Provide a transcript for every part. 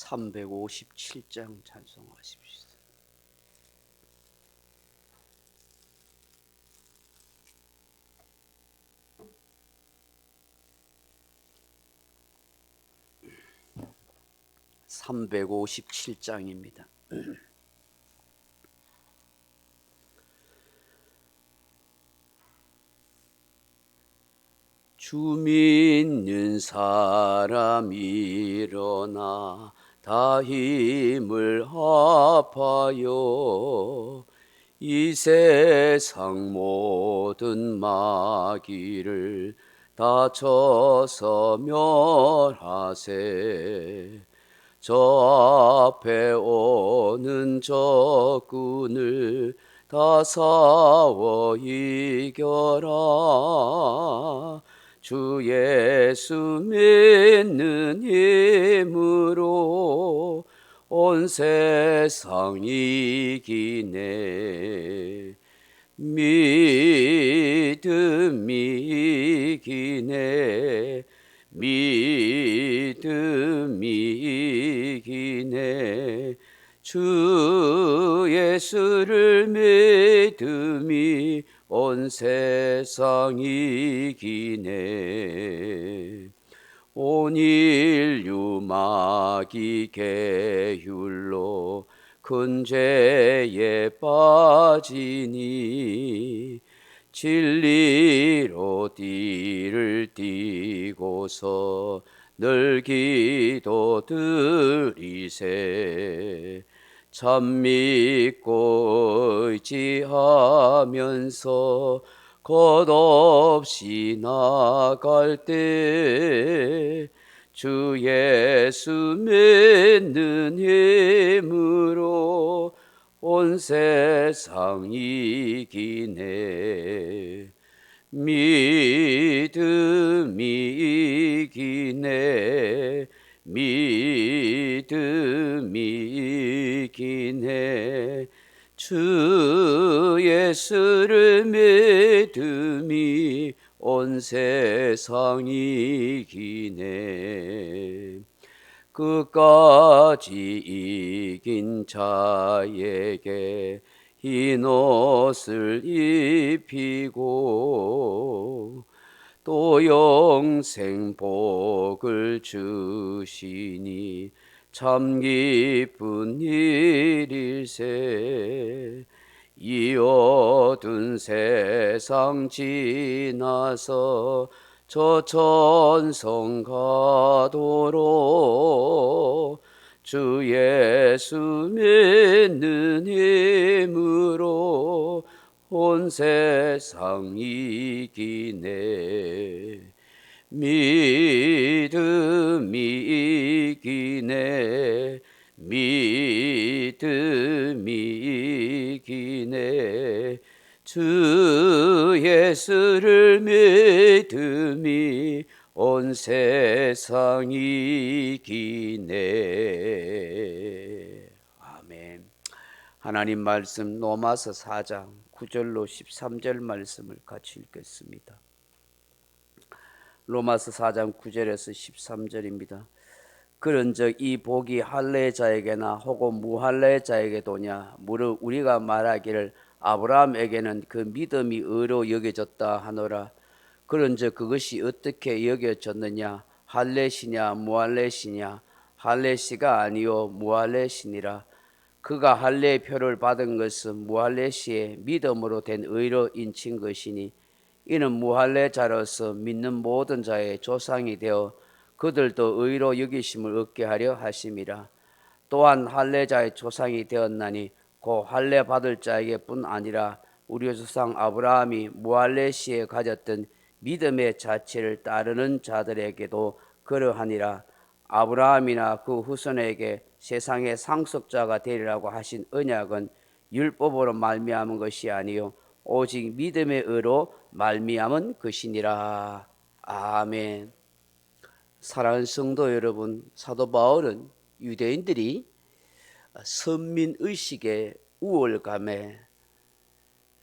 357장 찬송하십시오. (357장입니다) 주 믿는 사람 일어나 다 힘을 합하여 이 세상 모든 마귀를 다 쳐서 멸하세. 저 앞에 오는 적군을 다 싸워 이겨라. 주 예수 믿는 힘으로 온 세상 이기네. 믿음이 이기네. 믿음이 이기네. 주 예수를 믿음이 온 세상 이기네. 온 인류 마귀 계율로 큰 죄에 빠지니 진리로 띠를 띠고서 늘 기도드리세. 참 믿고 의지하면서 겉없이 나갈 때 주 예수 믿는 힘으로 온 세상 이기네. 믿음이 이기네. 믿음이 이기네. 주 예수를 믿음이 온 세상 이기네. 끝까지 이긴 자에게 흰 옷을 입히고 또 영생 복을 주시니 참 기쁜 일일세. 이 어두운 세상 지나서 저 천성 가도록 주 예수 믿는 힘으로 온 세상 이기네. 믿음이 이기네. 믿음이 이기네. 주 예수를 믿음이 온 세상 이기네. 아멘. 하나님 말씀 로마서 4장 9절로 13절 말씀을 같이 읽겠습니다. 로마서 4장 9절에서 13절입니다. 그런즉 이 복이 할례자에게나 혹은 무할례자에게도냐? 무릇 우리가 말하기를 아브라함에게는 그 믿음이 의로 여겨졌다 하노라. 그런즉 그것이 어떻게 여겨졌느냐? 할례시냐 무할례시냐? 할례시가 아니요 무할례시니라. 그가 할례의 표를 받은 것은 무할례시의 믿음으로 된 의로 인친 것이니 이는 무할례자로서 믿는 모든 자의 조상이 되어 그들도 의로 여기심을 얻게 하려 하심이라. 또한 할례자의 조상이 되었나니 곧 할례 받을 자에게뿐 아니라 우리 조상 아브라함이 무할례시에 가졌던 믿음의 자체를 따르는 자들에게도 그러하니라. 아브라함이나 그 후손에게 세상의 상속자가 되리라고 하신 언약은 율법으로 말미암은 것이 아니요 오직 믿음의 의로 말미암은 것이니라. 아멘. 사랑하는 성도 여러분, 사도 바울은 유대인들이 선민의식의 우월감에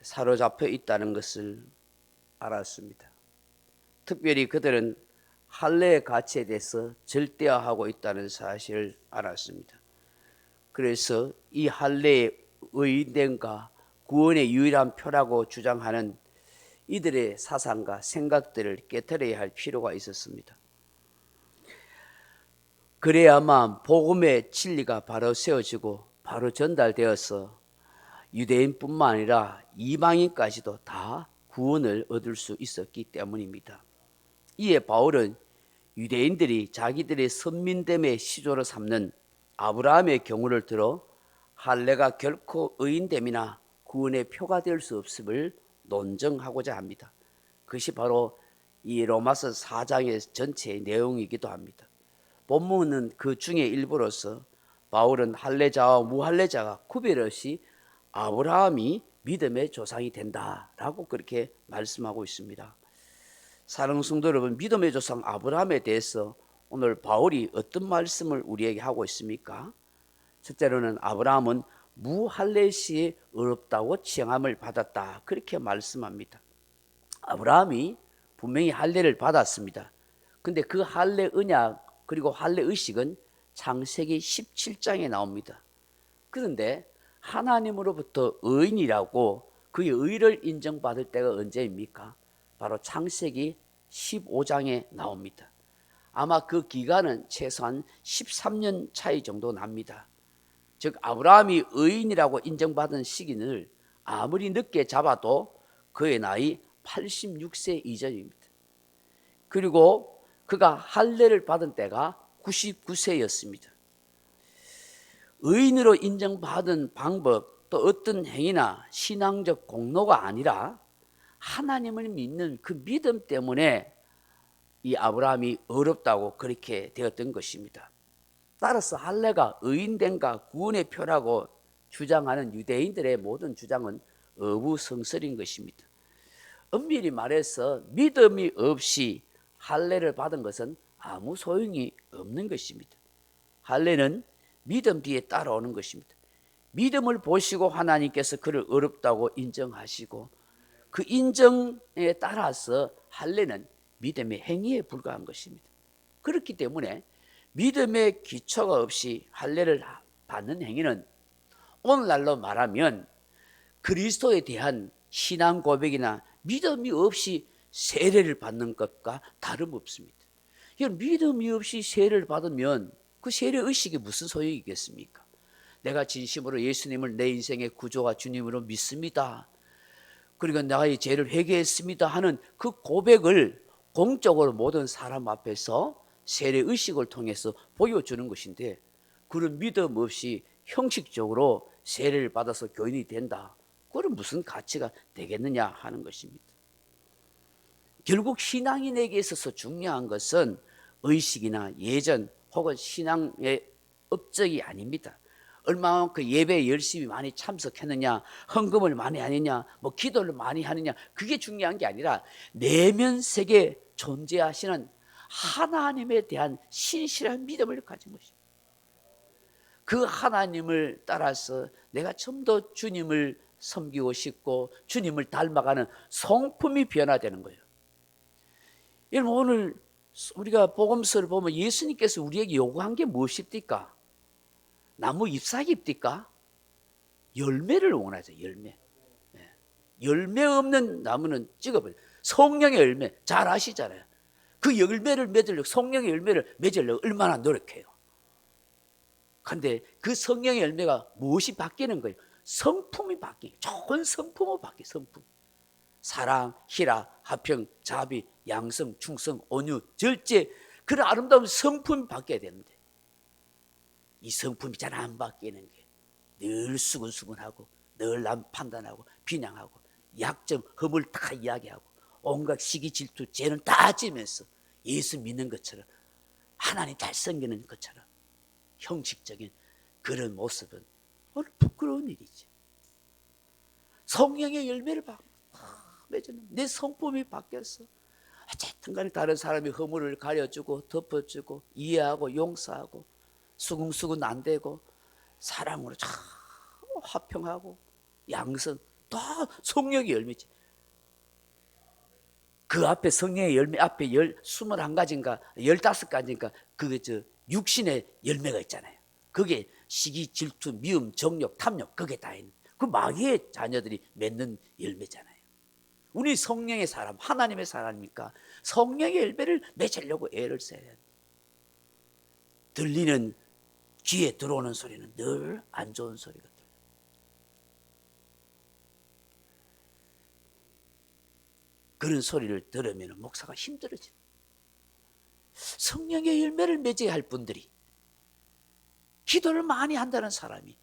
사로잡혀 있다는 것을 알았습니다. 특별히 그들은 할례의 가치에 대해서 절대화하고 있다는 사실을 알았습니다. 그래서 이 할례의 의인됨과 구원의 유일한 표라고 주장하는 이들의 사상과 생각들을 깨트려야 할 필요가 있었습니다. 그래야만 복음의 진리가 바로 세워지고 바로 전달되어서 유대인뿐만 아니라 이방인까지도 다 구원을 얻을 수 있었기 때문입니다. 이에 바울은 유대인들이 자기들의 선민됨의 시조로 삼는 아브라함의 경우를 들어 할례가 결코 의인됨이나 구원의 표가 될 수 없음을 논증하고자 합니다. 그것이 바로 이 로마서 4장의 전체의 내용이기도 합니다. 본문은 그 중에 일부로서 바울은 할례자와 무할례자가 구별 없이 아브라함이 믿음의 조상이 된다라고 그렇게 말씀하고 있습니다. 사랑하는 성도 여러분, 믿음의 조상 아브라함에 대해서 오늘 바울이 어떤 말씀을 우리에게 하고 있습니까? 첫째로는 아브라함은 무할례 시에 의롭다고 칭함을 받았다, 그렇게 말씀합니다. 아브라함이 분명히 할례를 받았습니다. 근데 그 할례 언약 그리고 할례 의식은 창세기 17장에 나옵니다. 그런데 하나님으로부터 의인이라고 그의 의를 인정받을 때가 언제입니까? 바로 창세기 15장에 나옵니다. 아마 그 기간은 최소한 13년 차이 정도 납니다. 즉 아브라함이 의인이라고 인정받은 시기를 아무리 늦게 잡아도 그의 나이 86세 이전입니다. 그리고 그가 할례를 받은 때가 99세였습니다. 의인으로 인정받은 방법 또 어떤 행위나 신앙적 공로가 아니라 하나님을 믿는 그 믿음 때문에 이 아브라함이 어렵다고 그렇게 되었던 것입니다. 따라서 할례가 의인됨과 구원의 표라고 주장하는 유대인들의 모든 주장은 어부성설인 것입니다. 엄밀히 말해서 믿음이 없이 할례를 받은 것은 아무 소용이 없는 것입니다. 할례는 믿음 뒤에 따라오는 것입니다. 믿음을 보시고 하나님께서 그를 어렵다고 인정하시고 그 인정에 따라서 할례는 믿음의 행위에 불과한 것입니다. 그렇기 때문에 믿음의 기초가 없이 할례를 받는 행위는 오늘날로 말하면 그리스도에 대한 신앙 고백이나 믿음이 없이 세례를 받는 것과 다름없습니다. 믿음이 없이 세례를 받으면 그 세례 의식이 무슨 소용이겠습니까? 내가 진심으로 예수님을 내 인생의 구조와 주님으로 믿습니다. 그리고 나의 죄를 회개했습니다 하는 그 고백을 공적으로 모든 사람 앞에서 세례 의식을 통해서 보여주는 것인데, 그런 믿음 없이 형식적으로 세례를 받아서 교인이 된다, 그건 무슨 가치가 되겠느냐 하는 것입니다. 결국 신앙인에게 있어서 중요한 것은 의식이나 예전 혹은 신앙의 업적이 아닙니다. 얼마만큼 예배에 열심히 많이 참석했느냐, 헌금을 많이 하느냐, 기도를 많이 하느냐, 그게 중요한 게 아니라 내면 세계에 존재하시는 하나님에 대한 신실한 믿음을 가진 것입니다. 그 하나님을 따라서 내가 좀 더 주님을 섬기고 싶고 주님을 닮아가는 성품이 변화되는 거예요. 여러분, 오늘 우리가 복음서를 보면 예수님께서 우리에게 요구한 게 무엇입니까? 나무 잎사귀입니까? 열매를 원하죠. 열매. 열매 없는 나무는 찍어버려요. 성령의 열매 잘 아시잖아요. 그 열매를 맺으려고, 성령의 열매를 맺으려고 얼마나 노력해요. 그런데 그 성령의 열매가 무엇이 바뀌는 거예요? 성품이 바뀌어요. 좋은 성품으로 바뀌어요. 성품. 사랑, 희락, 화평, 자비, 양성, 충성, 온유, 절제, 그런 아름다운 성품이 바뀌어야 되는데 이 성품이 잘 안 바뀌는 게 늘 수근수근하고 늘 남 판단하고 비난하고 약점, 허물 다 이야기하고 온갖 시기, 질투, 죄는 다 지면서 예수 믿는 것처럼 하나님 잘 섬기는 것처럼 형식적인 그런 모습은 오늘 부끄러운 일이지. 성령의 열매를 맺으면 내 성품이 바뀌었어. 어쨌든 간에 다른 사람이 허물을 가려주고 덮어주고 이해하고 용서하고 수긍수긍 안 되고 사랑으로 참 화평하고 양성, 다 성령의 열매지. 그 앞에 성령의 열매 앞에 21가지인가 15가지인가 그게 저 육신의 열매가 있잖아요. 그게 시기, 질투, 미움, 정욕, 탐욕 그게 다 있는 그 마귀의 자녀들이 맺는 열매잖아요. 우리 성령의 사람, 하나님의 사람이니까 성령의 열매를 맺으려고 애를 써야 돼요. 들리는 귀에 들어오는 소리는 늘 안 좋은 소리가 들려요. 그런 소리를 들으면 목사가 힘들어져요. 성령의 열매를 맺어야 할 분들이, 기도를 많이 한다는 사람이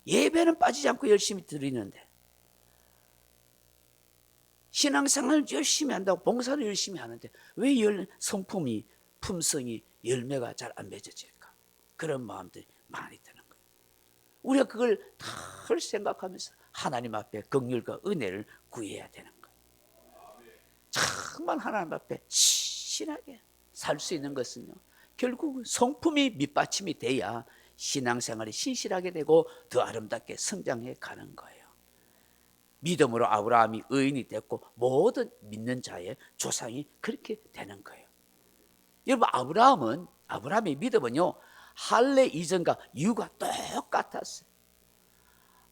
예배는 빠지지 않고 열심히 드리는데 신앙생활을 열심히 한다고 봉사를 열심히 하는데 왜 성품이, 품성이, 열매가 잘 안 맺어질까? 그런 마음들이 많이 드는 거예요. 우리가 그걸 다 생각하면서 하나님 앞에 긍휼과 은혜를 구해야 되는 거예요. 정말 하나님 앞에 신하게 살 수 있는 것은요, 결국 성품이 밑받침이 돼야 신앙생활이 신실하게 되고 더 아름답게 성장해 가는 거예요. 믿음으로 아브라함이 의인이 됐고 모든 믿는 자의 조상이 그렇게 되는 거예요. 여러분, 아브라함의 믿음은요, 할례 이전과 이후가 똑같았어요.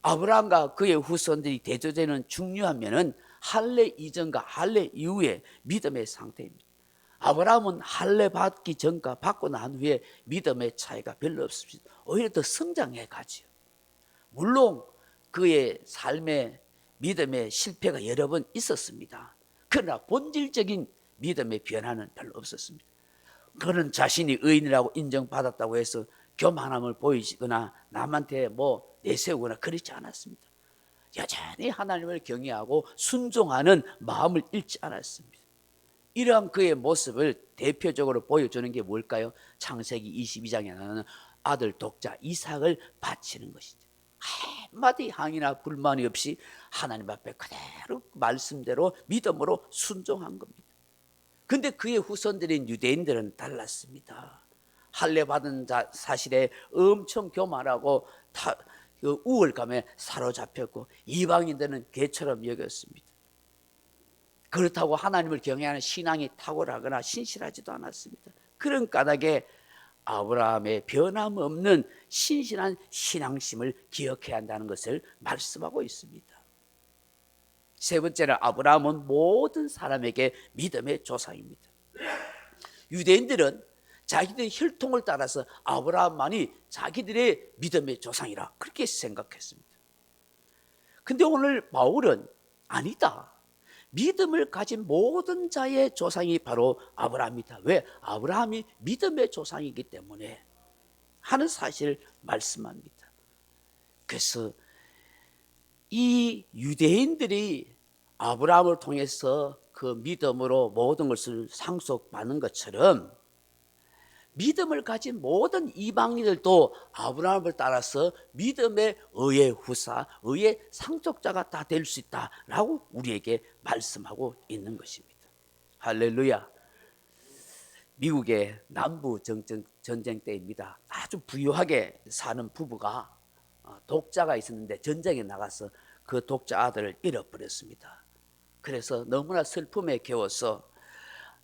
아브라함과 그의 후손들이 대조되는 중요하면은 할례 이전과 할례 이후의 믿음의 상태입니다. 아브라함은 할례 받기 전과 받고 난 후에 믿음의 차이가 별로 없습니다. 오히려 더 성장해 가지요. 물론 그의 삶의 믿음의 실패가 여러 번 있었습니다. 그러나 본질적인 믿음의 변화는 별로 없었습니다. 그는 자신이 의인이라고 인정받았다고 해서 교만함을 보이거나 남한테 뭐 내세우거나 그렇지 않았습니다. 여전히 하나님을 경외하고 순종하는 마음을 잃지 않았습니다. 이러한 그의 모습을 대표적으로 보여주는 게 뭘까요? 창세기 22장에 나오는 아들 독자 이삭을 바치는 것이죠. 한마디 항의나 불만이 없이 하나님 앞에 그대로 말씀대로 믿음으로 순종한 겁니다. 근데 그의 후손들인 유대인들은 달랐습니다. 할례 받은 사실에 엄청 교만하고 우월감에 사로잡혔고 이방인들은 개처럼 여겼습니다. 그렇다고 하나님을 경외하는 신앙이 탁월하거나 신실하지도 않았습니다. 그런 까닭에 아브라함의 변함없는 신실한 신앙심을 기억해야 한다는 것을 말씀하고 있습니다. 세 번째는 아브라함은 모든 사람에게 믿음의 조상입니다. 유대인들은 자기들의 혈통을 따라서 아브라함만이 자기들의 믿음의 조상이라 그렇게 생각했습니다. 근데 오늘 바울은 아니다. 믿음을 가진 모든 자의 조상이 바로 아브라함이다. 왜? 아브라함이 믿음의 조상이기 때문에 하는 사실을 말씀합니다. 그래서 이 유대인들이 아브라함을 통해서 그 믿음으로 모든 것을 상속받는 것처럼 믿음을 가진 모든 이방인들도 아브라함을 따라서 믿음의 의의 후사, 의의 상속자가 다 될 수 있다라고 우리에게 말씀하고 있는 것입니다. 할렐루야. 미국의 남부 전쟁 때입니다. 아주 부유하게 사는 부부가 독자가 있었는데 전쟁에 나가서 그 독자 아들을 잃어버렸습니다. 그래서 너무나 슬픔에 겨워서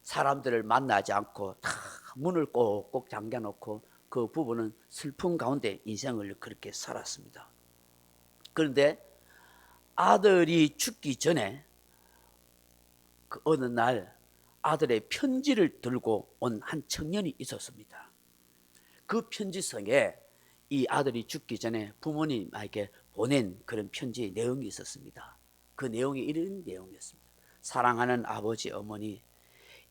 사람들을 만나지 않고 다 문을 꼭꼭 잠겨놓고 그 부부는 슬픔 가운데 인생을 그렇게 살았습니다. 그런데 아들이 죽기 전에 그 어느 날 아들의 편지를 들고 온 한 청년이 있었습니다. 그 편지성에 이 아들이 죽기 전에 부모님에게 보낸 그런 편지의 내용이 있었습니다. 그 내용이 이런 내용이었습니다. 사랑하는 아버지, 어머니,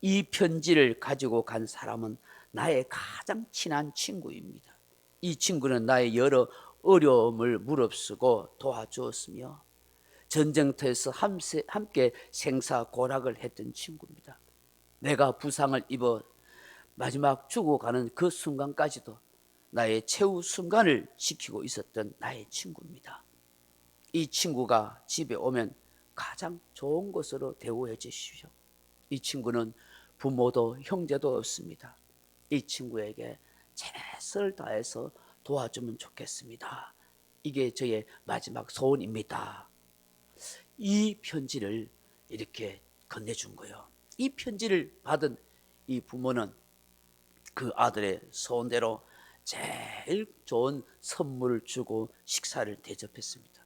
이 편지를 가지고 간 사람은 나의 가장 친한 친구입니다. 이 친구는 나의 여러 어려움을 무릅쓰고 도와주었으며 전쟁터에서 함께 생사고락을 했던 친구입니다. 내가 부상을 입어 마지막 죽어가는 그 순간까지도 나의 최후 순간을 지키고 있었던 나의 친구입니다. 이 친구가 집에 오면 가장 좋은 것으로 대우해 주십시오. 이 친구는 부모도 형제도 없습니다. 이 친구에게 최선을 다해서 도와주면 좋겠습니다. 이게 저의 마지막 소원입니다. 이 편지를 이렇게 건네준 거예요. 이 편지를 받은 이 부모는 그 아들의 소원대로 제일 좋은 선물을 주고 식사를 대접했습니다.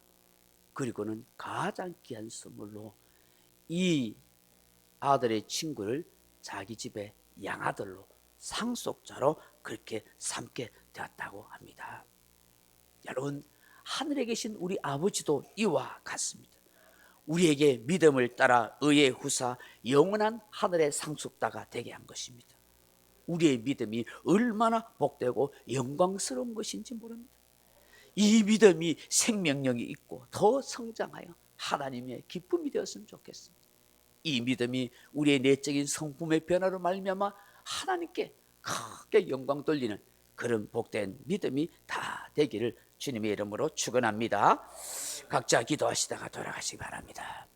그리고는 가장 귀한 선물로 이 아들의 친구를 자기 집에 양아들로 상속자로 그렇게 삼게 되었다고 합니다. 여러분, 하늘에 계신 우리 아버지도 이와 같습니다. 우리에게 믿음을 따라 의의 후사 영원한 하늘의 상속자가 되게 한 것입니다. 우리의 믿음이 얼마나 복되고 영광스러운 것인지 모릅니다. 이 믿음이 생명력이 있고 더 성장하여 하나님의 기쁨이 되었으면 좋겠습니다. 이 믿음이 우리의 내적인 성품의 변화로 말미암아 하나님께 크게 영광 돌리는 그런 복된 믿음이 다 되기를 주님의 이름으로 축원합니다. 각자 기도하시다가 돌아가시기 바랍니다.